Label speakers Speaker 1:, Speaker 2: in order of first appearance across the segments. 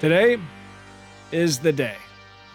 Speaker 1: Today is the day.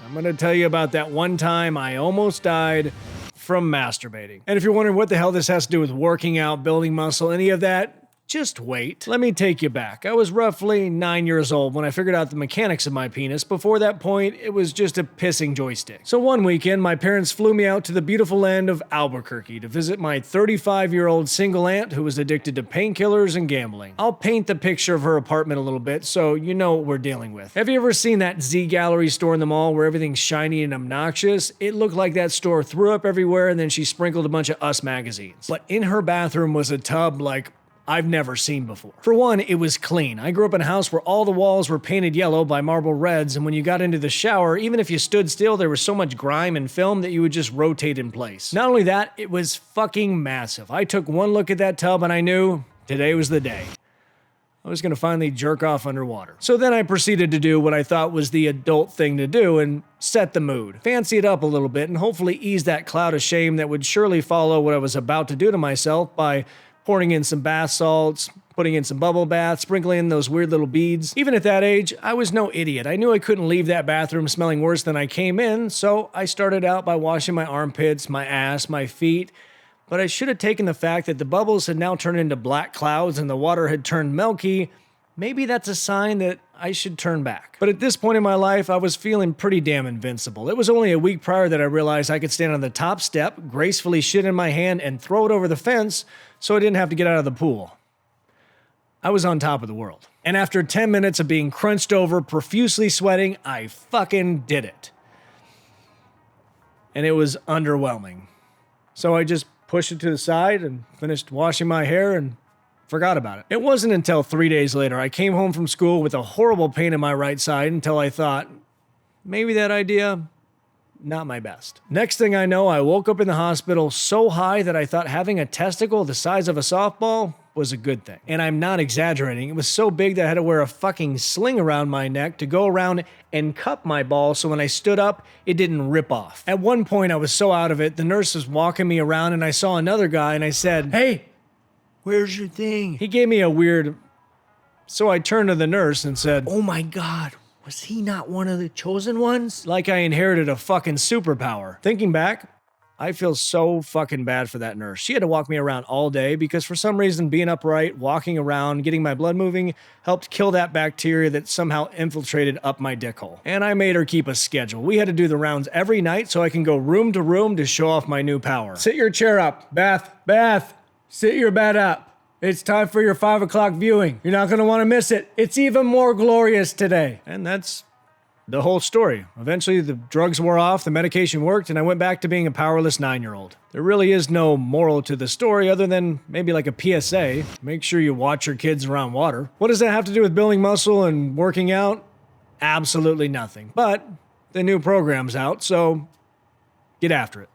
Speaker 1: I'm going to tell you about that one time I almost died from masturbating. And if you're wondering what the hell this has to do with working out, building muscle, any of that, just wait. Let me take you back. I was roughly 9 years old when I figured out the mechanics of my penis. Before that point, it was just a pissing joystick. So one weekend, my parents flew me out to the beautiful land of Albuquerque to visit my 35-year-old single aunt who was addicted to painkillers and gambling. I'll paint the picture of her apartment a little bit so you know what we're dealing with. Have you ever seen that Z Gallery store in the mall where everything's shiny and obnoxious? It looked like that store threw up everywhere and then she sprinkled a bunch of Us magazines. But in her bathroom was a tub like I've never seen before. For one, it was clean. I grew up in a house where all the walls were painted yellow by marble reds, and when you got into the shower, even if you stood still, there was so much grime and film that you would just rotate in place. Not only that, it was fucking massive. I took one look at that tub and I knew today was the day. I was gonna finally jerk off underwater. So then I proceeded to do what I thought was the adult thing to do and set the mood. Fancy it up a little bit and hopefully ease that cloud of shame that would surely follow what I was about to do to myself by pouring in some bath salts, putting in some bubble baths, sprinkling in those weird little beads. Even at that age, I was no idiot. I knew I couldn't leave that bathroom smelling worse than I came in, so I started out by washing my armpits, my ass, my feet. But I should have taken the fact that the bubbles had now turned into black clouds and the water had turned milky. Maybe that's a sign that I should turn back. But at this point in my life, I was feeling pretty damn invincible. It was only a week prior that I realized I could stand on the top step, gracefully shit in my hand, and throw it over the fence so I didn't have to get out of the pool. I was on top of the world. And after 10 minutes of being crunched over, profusely sweating, I fucking did it. And it was underwhelming. So I just pushed it to the side and finished washing my hair and forgot about it. It wasn't until 3 days later I came home from school with a horrible pain in my right side until I thought, maybe that idea, not my best. Next thing I know, I woke up in the hospital so high that I thought having a testicle the size of a softball was a good thing. And I'm not exaggerating. It was so big that I had to wear a fucking sling around my neck to go around and cup my ball so when I stood up, it didn't rip off. At one point, I was so out of it, the nurse was walking me around and I saw another guy and I said, "Hey, where's your thing?" He gave me a weird... So I turned to the nurse and said, "Oh my God, was he not one of the chosen ones?" Like I inherited a fucking superpower. Thinking back, I feel so fucking bad for that nurse. She had to walk me around all day because for some reason being upright, walking around, getting my blood moving helped kill that bacteria that somehow infiltrated up my dick hole. And I made her keep a schedule. We had to do the rounds every night so I can go room to room to show off my new power. "Sit your chair up. Beth, sit your bed up. It's time for your 5 o'clock viewing. You're not going to want to miss it. It's even more glorious today." And that's the whole story. Eventually, the drugs wore off, the medication worked, and I went back to being a powerless 9-year-old. There really is no moral to the story other than maybe like a PSA. Make sure you watch your kids around water. What does that have to do with building muscle and working out? Absolutely nothing. But the new program's out, so get after it.